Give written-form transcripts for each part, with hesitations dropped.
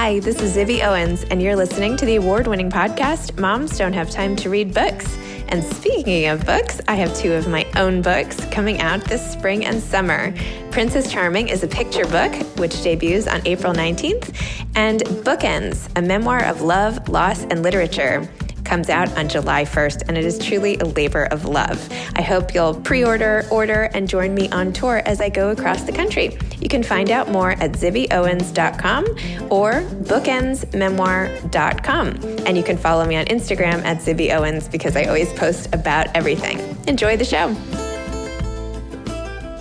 Hi, this is Zibby Owens, and you're listening to the award-winning podcast, Moms Don't Have Time to Read Books. And speaking of books, I have two of my own books coming out this spring and summer. Princess Charming is a picture book, which debuts on April 19th, and Bookends, a memoir of love, loss, and literature, comes out on July 1st, and it is truly a labor of love. I hope you'll pre-order, order, and join me on tour as I go across the country. You can find out more at zibbyowens.com or bookendsmemoir.com. And you can follow me on Instagram at zibbyowens because I always post about everything. Enjoy the show.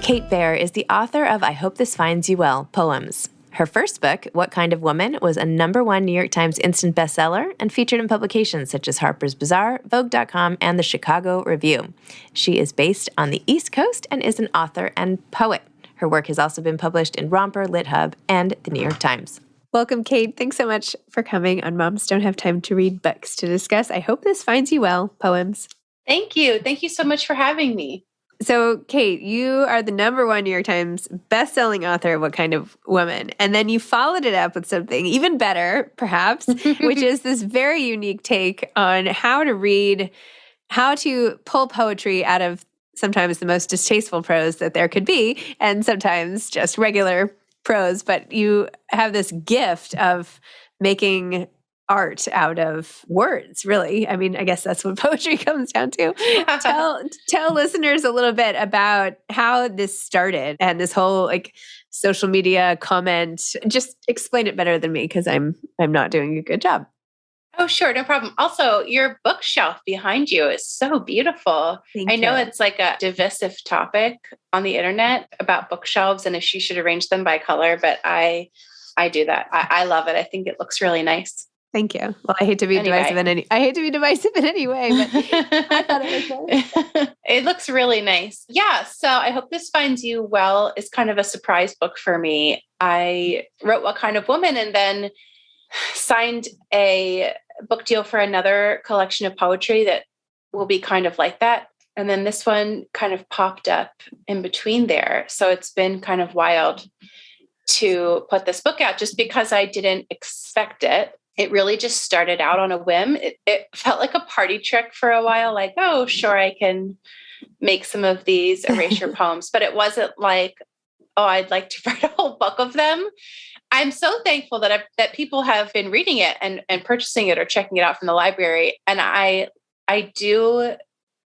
Kate Baer is the author of I Hope This Finds You Well poems. Her first book, What Kind of Woman, was a #1 New York Times instant bestseller and featured in publications such as Harper's Bazaar, Vogue.com, and the Chicago Review. She is based on the East Coast and is an author and poet. Her work has also been published in Romper, LitHub, and the New York Times. Welcome, Kate. Thanks so much for coming on Moms Don't Have Time to Read Books to discuss I Hope This Finds You Well poems. Thank you. Thank you so much for having me. So, Kate, you are the #1 New York Times bestselling author of What Kind of Woman. And then you followed it up with something even better, perhaps, which is this very unique take on how to read, how to pull poetry out of sometimes the most distasteful prose that there could be, and sometimes just regular prose. But you have this gift of making art out of words, really. I mean, I guess that's what poetry comes down to. Tell listeners a little bit about how this started and this whole social media comment. Just explain it better than me because I'm not doing a good job. Oh, sure. No problem. Also, your bookshelf behind you is so beautiful. I know it's like a divisive topic on the internet about bookshelves and if you should arrange them by color, but I do that. I love it. I think it looks really nice. Thank you. Well, I hate to be divisive in any way, but I thought it was nice. It looks really nice. Yeah. So I Hope This Finds You Well is kind of a surprise book for me. I wrote What Kind of Woman and then signed a book deal for another collection of poetry that will be kind of like that. And then this one kind of popped up in between there. So it's been kind of wild to put this book out just because I didn't expect it. It really just started out on a whim. It felt like a party trick for a while, like, oh, sure, I can make some of these erasure poems. But it wasn't like, oh, I'd like to write a whole book of them. I'm so thankful that people have been reading it and purchasing it or checking it out from the library. And I do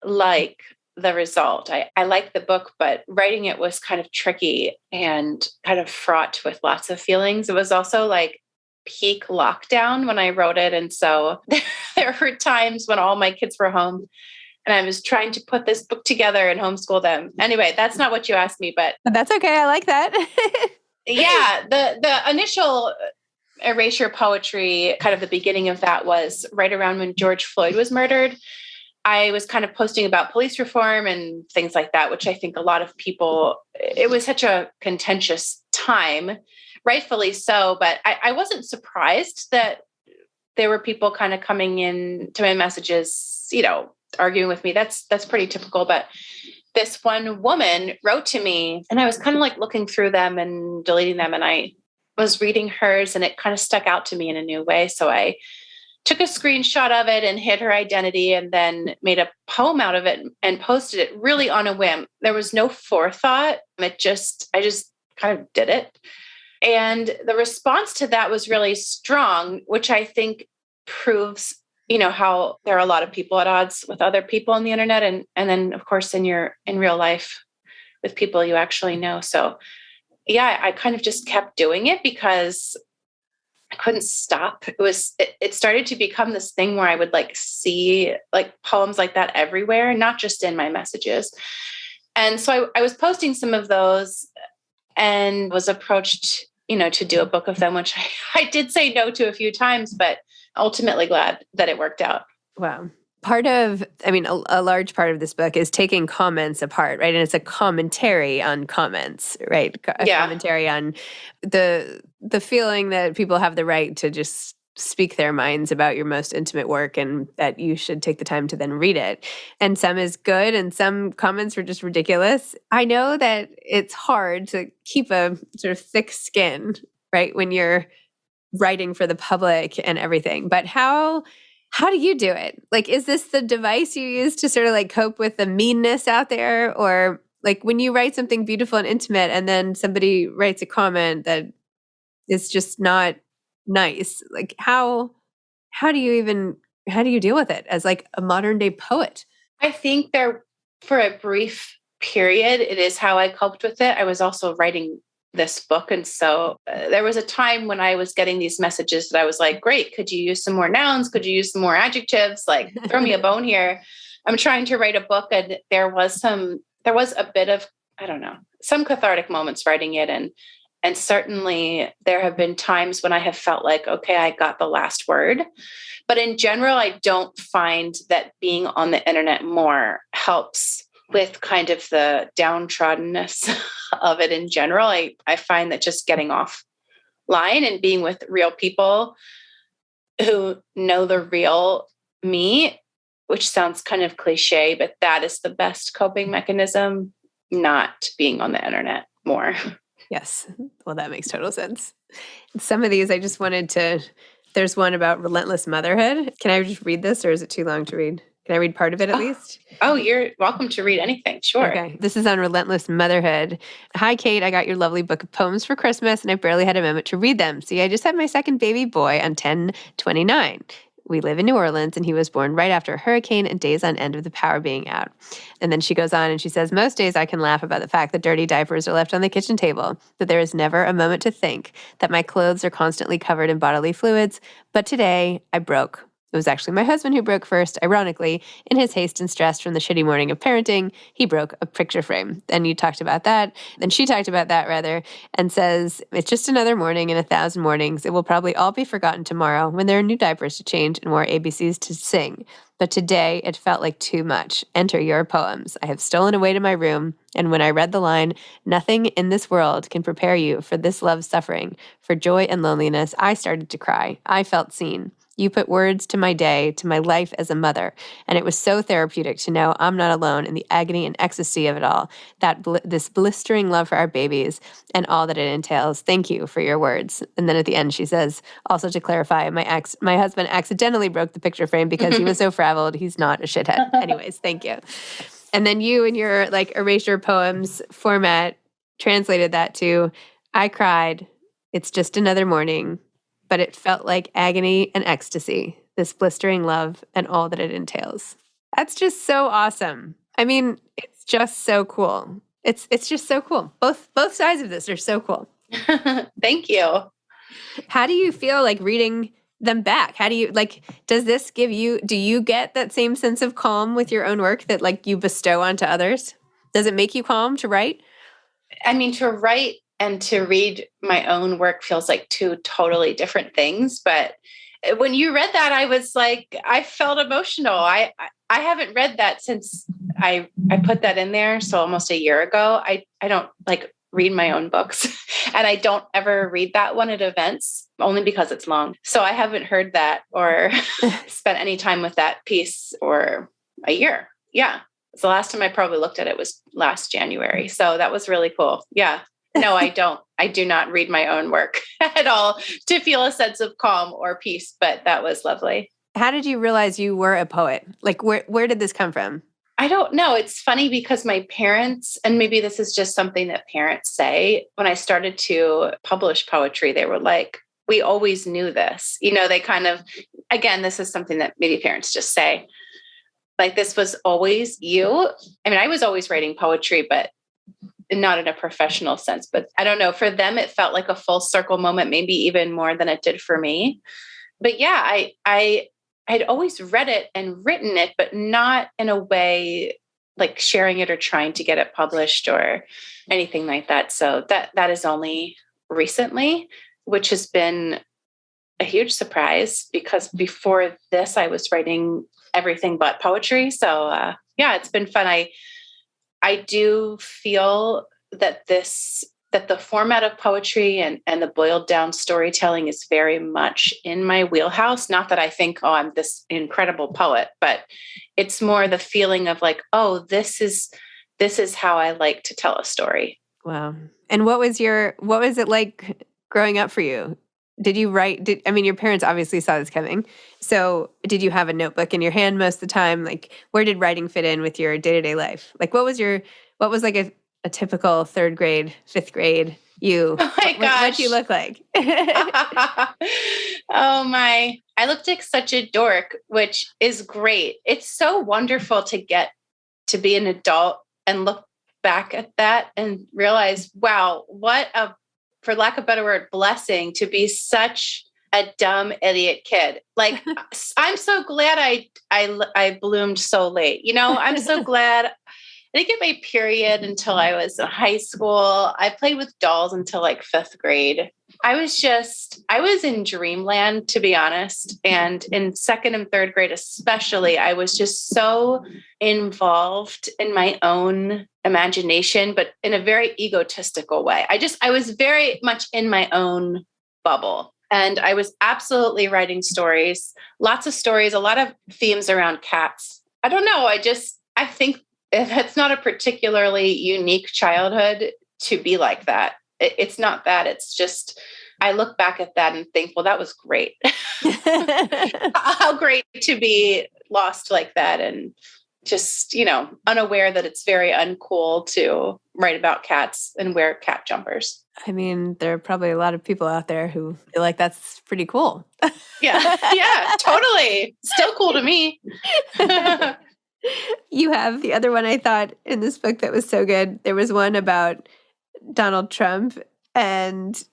like the result. I like the book, but writing it was kind of tricky and kind of fraught with lots of feelings. It was also like peak lockdown when I wrote it. And so there were times when all my kids were home and I was trying to put this book together and homeschool them. Anyway, that's not what you asked me, but that's okay. I like that. Yeah. The initial erasure poetry, kind of the beginning of that was right around when George Floyd was murdered. I was kind of posting about police reform and things like that, which I think a lot of people, it was such a contentious time, rightfully so, but I wasn't surprised that there were people kind of coming in to my messages, arguing with me. That's pretty typical. But this one woman wrote to me and I was kind of like looking through them and deleting them. And I was reading hers and it kind of stuck out to me in a new way. So I took a screenshot of it and hid her identity and then made a poem out of it and posted it really on a whim. There was no forethought. I just kind of did it. And the response to that was really strong, which I think proves, how there are a lot of people at odds with other people on the internet. And then of course in real life with people you actually know. So yeah, I kind of just kept doing it because I couldn't stop. It started to become this thing where I would see poems like that everywhere, not just in my messages. And so I was posting some of those and was approached, to do a book of them, which I did say no to a few times, but ultimately glad that it worked out. Wow. A large part of this book is taking comments apart, right? And it's a commentary on comments, right? Commentary on the feeling that people have the right to just speak their minds about your most intimate work and that you should take the time to then read it. And some is good and some comments were just ridiculous. I know that it's hard to keep a sort of thick skin, right? When you're writing for the public and everything. But how do you do it? Like, is this the device you use to sort of like cope with the meanness out there? Or like when you write something beautiful and intimate and then somebody writes a comment that is just not nice, like how do you deal with it as like a modern day poet? I think for a brief period, it is how I coped with it. I was also writing this book. And so there was a time when I was getting these messages that I was like, great, could you use some more nouns? Could you use some more adjectives? Like, throw me a bone here. I'm trying to write a book. And there was a bit of, I don't know, some cathartic moments writing it. And certainly there have been times when I have felt like, okay, I got the last word. But in general, I don't find that being on the internet more helps with kind of the downtroddenness of it in general. I find that just getting offline and being with real people who know the real me, which sounds kind of cliche, but that is the best coping mechanism, not being on the internet more. Yes. Well, that makes total sense. Some of these I just wanted to, there's one about relentless motherhood. Can I just read this or is it too long to read? Can I read part of it at least? Oh, you're welcome to read anything. Sure. Okay. This is on relentless motherhood. Hi, Kate. I got your lovely book of poems for Christmas and I barely had a moment to read them. See, I just had my second baby boy on 10/29. We live in New Orleans and he was born right after a hurricane and days on end of the power being out. And then she goes on and she says, most days I can laugh about the fact that dirty diapers are left on the kitchen table, that there is never a moment to think, that my clothes are constantly covered in bodily fluids. But today I broke. It was actually my husband who broke first. Ironically, in his haste and stress from the shitty morning of parenting, he broke a picture frame. And you talked about that. Then she talked about that rather, and says, it's just another morning in 1,000 mornings. It will probably all be forgotten tomorrow when there are new diapers to change and more ABCs to sing. But today it felt like too much. Enter your poems. I have stolen away to my room. And when I read the line, nothing in this world can prepare you for this love's suffering, for joy and loneliness, I started to cry. I felt seen. You put words to my day, to my life as a mother, and it was so therapeutic to know I'm not alone in the agony and ecstasy of it all, this blistering love for our babies and all that it entails. Thank you for your words. And then at the end she says, also to clarify, my husband accidentally broke the picture frame because he was so frazzled. He's not a shithead. Anyways, thank you. And then you in your like erasure poems format translated that to, I cried. It's just another morning. But it felt like agony and ecstasy, this blistering love and all that it entails. That's just so awesome. I mean, it's just so cool. It's just so cool. Both sides of this are so cool. Thank you. How do you feel like reading them back? How do you does this give you, do you get that same sense of calm with your own work that like you bestow onto others? Does it make you calm to write? I mean, to write and to read my own work feels like two totally different things. But when you read that, I was like, I felt emotional. I haven't read that since I put that in there. So almost a year ago. I don't like read my own books and I don't ever read that one at events only because it's long. So I haven't heard that or spent any time with that piece for a year. Yeah. So the last time I probably looked at it was last January. So that was really cool. Yeah. No, I don't. I do not read my own work at all to feel a sense of calm or peace, but that was lovely. How did you realize you were a poet? Like, where did this come from? I don't know. It's funny because my parents, and maybe this is just something that parents say, when I started to publish poetry, they were like, we always knew this. You know, they kind of, again, this is something that maybe parents just say, like, this was always you. I mean, I was always writing poetry, but not in a professional sense, but I don't know. For them, it felt like a full circle moment, maybe even more than it did for me. But yeah, I'd always read it and written it, but not in a way like sharing it or trying to get it published or anything like that. So that is only recently, which has been a huge surprise because before this, I was writing everything but poetry. So yeah, it's been fun. I do feel that the format of poetry and the boiled down storytelling is very much in my wheelhouse. Not that I think, oh, I'm this incredible poet, but it's more the feeling of like, oh, this is how I like to tell a story. Wow. And what was it like growing up for you? Did you write, your parents obviously saw this coming. So did you have a notebook in your hand most of the time? Like, where did writing fit in with your day-to-day life? Like, what was like a typical third grade, fifth grade you? Oh my gosh. What do you look like? Oh my. I looked like such a dork, which is great. It's so wonderful to get to be an adult and look back at that and realize, wow, what a, for lack of a better word, blessing to be such a dumb idiot kid. Like, I'm so glad I bloomed so late. I'm so glad I didn't get my period until I was in high school. I played with dolls until like fifth grade. I was in dreamland, to be honest. And in second and third grade, especially, I was just so involved in my own imagination, but in a very egotistical way. I was very much in my own bubble. And I was absolutely writing stories, lots of stories, a lot of themes around cats. I don't know. I think that's not a particularly unique childhood to be like that. It's not that. It's just, I look back at that and think, well, that was great. How great to be lost like that and just, unaware that it's very uncool to write about cats and wear cat jumpers. I mean, there are probably a lot of people out there who feel like that's pretty cool. Yeah, totally. Still cool to me. You have the other one I thought in this book that was so good. There was one about Donald Trump, and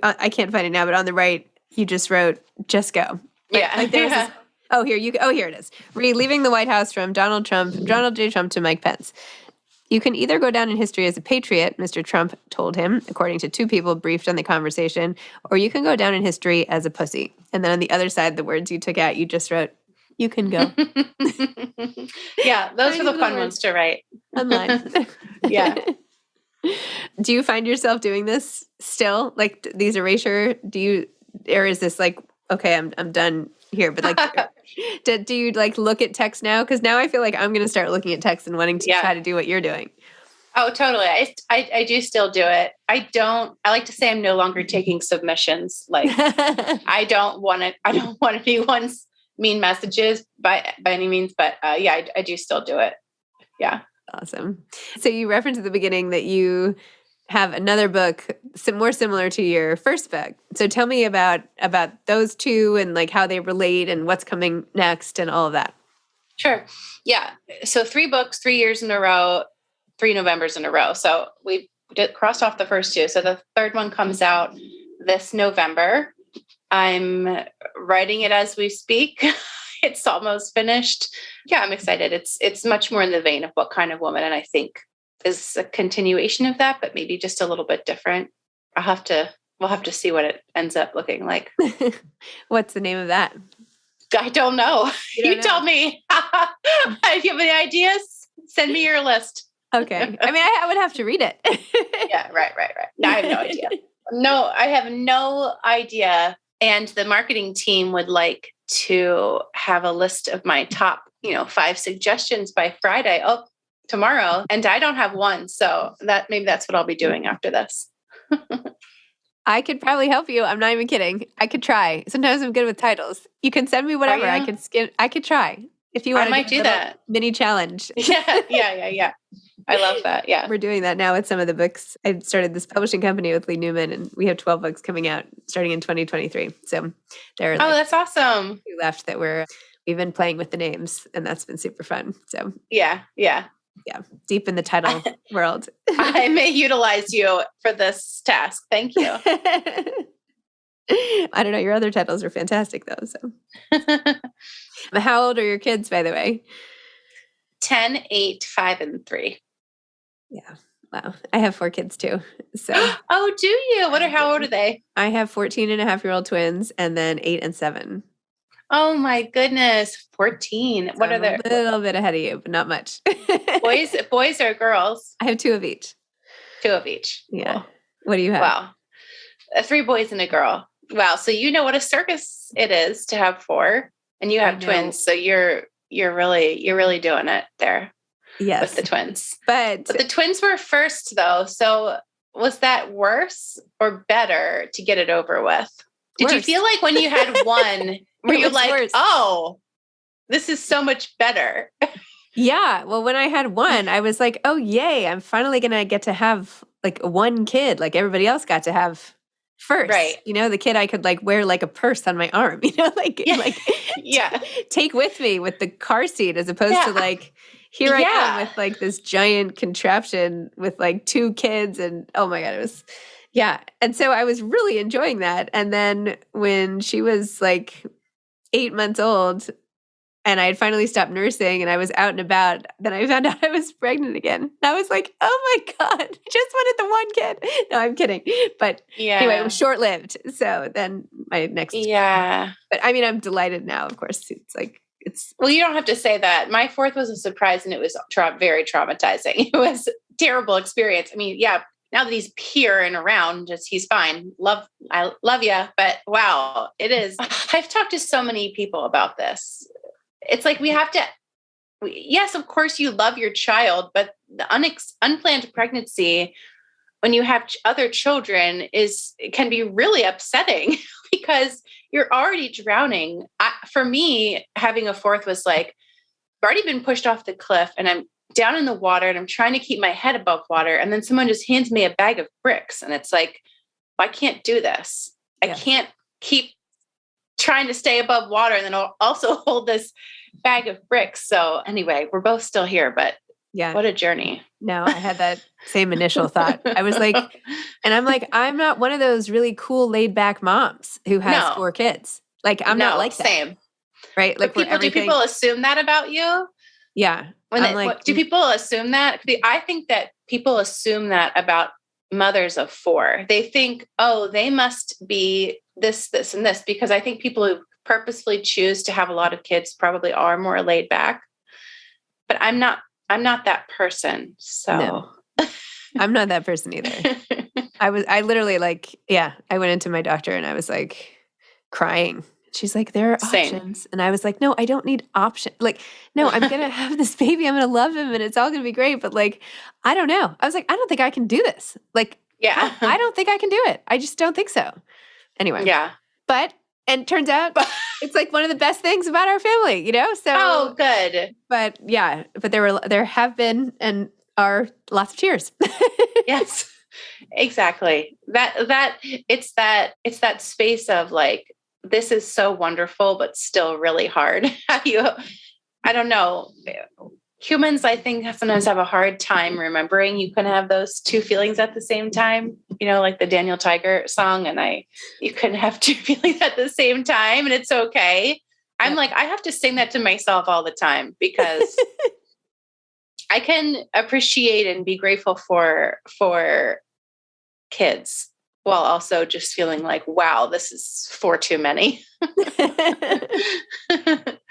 I can't find it now, but on the right, you just wrote, just go. Here it is. Leaving the White House from Donald J. Trump to Mike Pence. You can either go down in history as a patriot, Mr. Trump told him, according to two people briefed on the conversation, or you can go down in history as a pussy. And then on the other side, the words you took out, you just wrote, you can go. Yeah, those are the fun ones to write. Online. Yeah. Do you find yourself doing this still? Like these erasure, or is this like, okay, I'm done here, but like, do you like look at text now? Because now I feel like I'm going to start looking at text and wanting to try to do what you're doing. Oh, totally. I do still do it. I like to say I'm no longer taking submissions. Like I don't want anyone's mean messages by any means, but I do still do it. Yeah. Awesome. So you referenced at the beginning that you have another book more similar to your first book. So tell me about those two and like how they relate and what's coming next and all of that. Sure. Yeah. So 3 books, 3 years in a row, 3 Novembers in a row. So we crossed off the first 2. So the third one comes out this November. I'm writing it as we speak. It's almost finished. Yeah, I'm excited. It's much more in the vein of What Kind of Woman, and I think is a continuation of that, but maybe just a little bit different. We'll have to see what it ends up looking like. What's the name of that? I don't know. You tell me. If you have any ideas, send me your list. Okay. I mean, I would have to read it. Yeah, right. No, I have no idea. No, I have no idea. And the marketing team would like to have a list of my top, 5 suggestions by Friday. Oh, tomorrow. And I don't have one. So maybe that's what I'll be doing after this. I could probably help you. I'm not even kidding. I could try. Sometimes I'm good with titles. You can send me whatever. I could try. If you want, I might do that mini challenge. Yeah. I love that. Yeah. We're doing that now with some of the books. I started this publishing company with Lee Newman, and we have 12 books coming out starting in 2023. So there are that's awesome. 2 left that we've been playing with the names, and that's been super fun. So yeah. Deep in the title world. I may utilize you for this task. Thank you. I don't know. Your other titles are fantastic though. So how old are your kids, by the way? 10, 8, 5, and 3. Yeah. Wow. I have 4 kids too. So Oh, do you? How old are they? I have 14-and-a-half-year-old twins and then 8 and 7. Oh my goodness. 14. So I'm a little bit ahead of you, but not much. Boys or girls? I have 2 of each. 2 of each. Yeah. Cool. What do you have? Wow. 3 boys and a girl. Wow. So you know what a circus it is to have 4, and you have twins. So you're really doing it there. Yes. With the twins. But the twins were first though. So was that worse or better to get it over with? Did you feel like when you had one, were you like, worse. Oh, this is so much better? Yeah. Well, when I had one, I was like, oh, yay, I'm finally going to get to have like one kid like everybody else got to have first. Right. You know, the kid I could like wear like a purse on my arm, you know, like, take with me with the car seat as opposed to like, here I am with like this giant contraption with like 2 kids and oh my God, it was, And so I was really enjoying that. And then when she was like 8 months old, and I had finally stopped nursing and I was out and about, then I found out I was pregnant again. And I was like, oh my God, I just wanted the one kid. No, I'm kidding. But anyway, it was short-lived. So then my next. Yeah. But I mean, I'm delighted now, of course. It's like, well, you don't have to say that. My 4th was a surprise and it was very traumatizing. It was a terrible experience. I mean, now that he's here and around, he's fine. I love you. But wow, it is. I've talked to so many people about this. It's like we have to, yes, of course you love your child, but the unplanned pregnancy, when you have other children, can be really upsetting because you're already drowning. For me, having a 4th was like, I've already been pushed off the cliff and I'm down in the water and I'm trying to keep my head above water. And then someone just hands me a bag of bricks. And it's like, I can't do this. I can't keep trying to stay above water and then I'll also hold this bag of bricks. So anyway, we're both still here, but what a journey. No, I had that same initial thought. I was like, and I'm like, I'm not one of those really cool laid back moms who has 4 kids. Like I'm not like that. Same. Right. Like do people assume that about you? Yeah. Do people assume that? I think that people assume that about mothers of 4. They think, oh, they must be this, this, and this, because I think people who purposefully choose to have a lot of kids probably are more laid back. But I'm not that person. So no, I'm not that person either. I literally I went into my doctor and I was like crying. She's like, there are options. And I was like, no, I don't need options. Like, no, I'm going to have this baby. I'm going to love him and it's all going to be great. But like, I don't know. I was like, I don't think I can do this. Like, I don't think I can do it. I just don't think so. Anyway. Yeah. And it turns out it's like one of the best things about our family, you know? So oh, good. But there have been and are lots of tears. Yes. Exactly. It's that space of like, this is so wonderful, but still really hard. I don't know. Humans, I think, sometimes have a hard time remembering you can have those 2 feelings at the same time, you know, like the Daniel Tiger song. And you can have 2 feelings at the same time and it's okay. I'm like, I have to sing that to myself all the time because I can appreciate and be grateful for kids while also just feeling like, wow, this is 4 too many.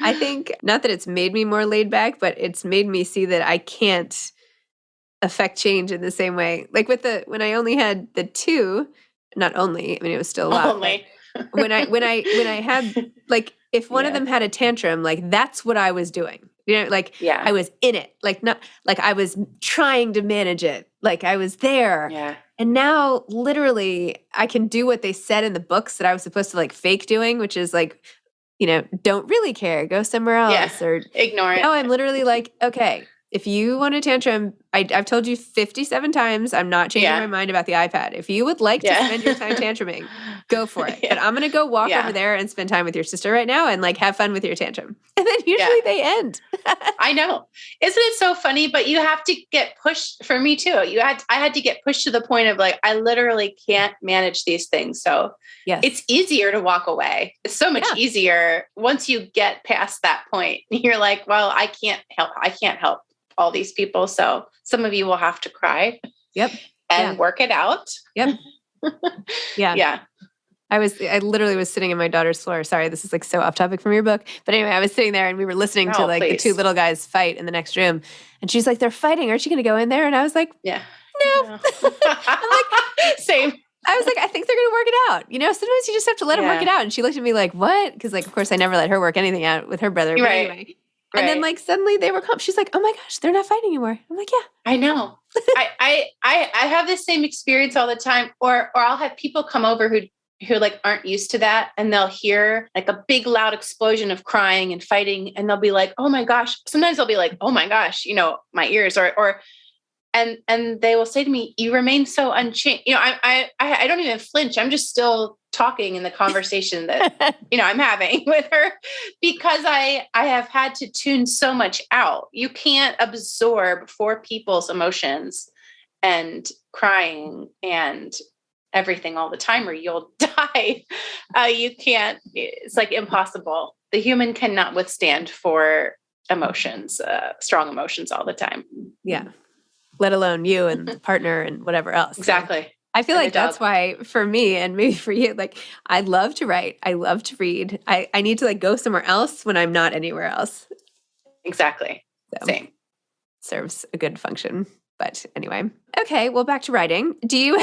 I think not that it's made me more laid back, but it's made me see that I can't affect change in the same way. Like when I only had the 2, not only, I mean, it was still a lot. When I had like, if one of them had a tantrum, like that's what I was doing. You know, like I was in it, like not like I was trying to manage it. Like I was there. Yeah. And now literally I can do what they said in the books that I was supposed to like fake doing, which is like, you know, don't really care, go somewhere else or ignore it. No, I'm literally like, okay, if you want a tantrum, I've told you 57 times, I'm not changing my mind about the iPad. If you would like to spend your time tantruming, go for it. But I'm going to go walk over there and spend time with your sister right now and like have fun with your tantrum. And then usually they end. I know. Isn't it so funny? But you have to get pushed for me too. I had to get pushed to the point of like, I literally can't manage these things. So it's easier to walk away. It's so much easier once you get past that point. You're like, well, I can't help all these people. So some of you will have to cry. Yep. And work it out. Yep. Yeah. I literally was sitting in my daughter's floor. Sorry, this is like so off topic from your book. But anyway, I was sitting there and we were listening to like the 2 little guys fight in the next room. And she's like, they're fighting. Aren't you going to go in there? And I was like, no. I'm like, same. I was like, I think they're going to work it out. You know, sometimes you just have to let them work it out. And she looked at me like, what? Because like, of course, I never let her work anything out with her brother. But anyway. And then like suddenly they were calm. She's like, oh my gosh, they're not fighting anymore. I'm like, yeah. I know. I have the same experience all the time. Or I'll have people come over who who like aren't used to that, and they'll hear like a big loud explosion of crying and fighting, and they'll be like, oh my gosh. Sometimes they'll be like, oh my gosh, my ears, and they will say to me, you remain so unchanged. I don't even flinch. I'm just still talking in the conversation that, I'm having with her, because I have had to tune so much out. You can't absorb 4 people's emotions and crying and everything all the time, or you'll die. You can't, it's like impossible. The human cannot withstand 4 emotions, strong emotions all the time. Yeah. Let alone you and the partner and whatever else. Exactly. I feel like that's why for me and maybe for you, like I love to write. I love to read. I need to like go somewhere else when I'm not anywhere else. Exactly. So, same. Serves a good function. But anyway, okay, well, back to writing. Do you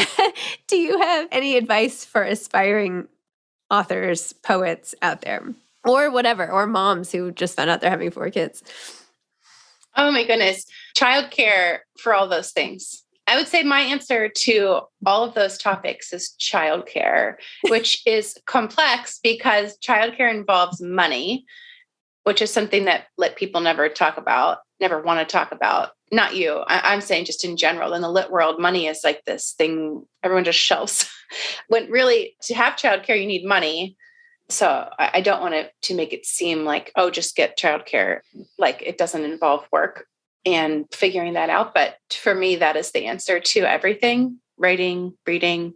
have any advice for aspiring authors, poets out there, or whatever, or moms who just found out they're having 4 kids? Oh my goodness. Childcare for all those things. I would say my answer to all of those topics is childcare, which is complex because childcare involves money, which is something that people never talk about, never want to talk about. Not you. I'm saying just in general, in the lit world, money is like this thing everyone just shelves. When really to have childcare, you need money. So I don't want to make it seem like, oh, just get childcare. Like it doesn't involve work and figuring that out. But for me, that is the answer to everything: writing, reading,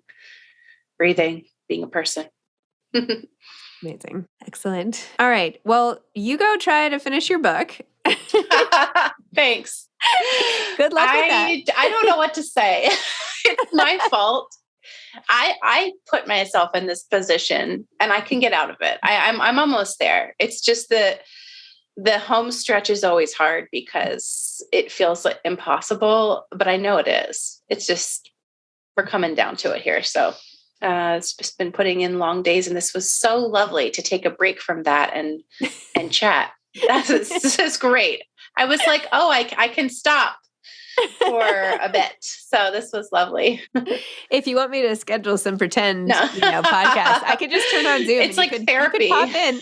breathing, being a person. Amazing. Excellent. All right. Well, you go try to finish your book. Thanks. Good luck with that. I don't know what to say. It's my fault. I put myself in this position and I can get out of it. I'm almost there. It's just the home stretch is always hard because it feels like impossible, but I know it is. It's just, we're coming down to it here. So it's just been putting in long days, and this was so lovely to take a break from that and chat. This is great. I was like, oh, I can stop for a bit. So this was lovely. If you want me to schedule some pretend podcast, I could just turn on Zoom. It's like therapy. You could pop in.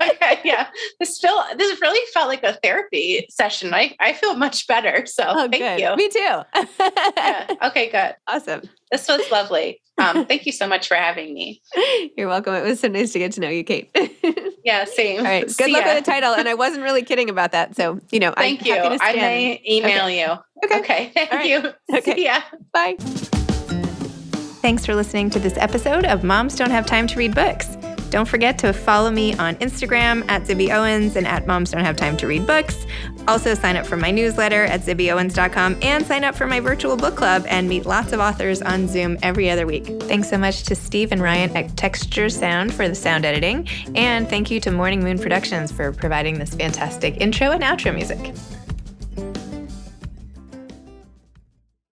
Okay, yeah. This really felt like a therapy session. I feel much better. So thank you. Me too. Yeah. Okay, good. Awesome. This was lovely. Thank you so much for having me. You're welcome. It was so nice to get to know you, Kate. Yeah, same. All right. Good luck with the title. And I wasn't really kidding about that. So, thank you. I may email you. Okay. Thank you. Okay. See ya. Bye. Thanks for listening to this episode of Moms Don't Have Time to Read Books. Don't forget to follow me on Instagram at Zibby Owens and at Moms Don't Have Time to Read Books. Also sign up for my newsletter at zibbyowens.com and sign up for my virtual book club and meet lots of authors on Zoom every other week. Thanks so much to Steve and Ryan at Texture Sound for the sound editing. And thank you to Morning Moon Productions for providing this fantastic intro and outro music.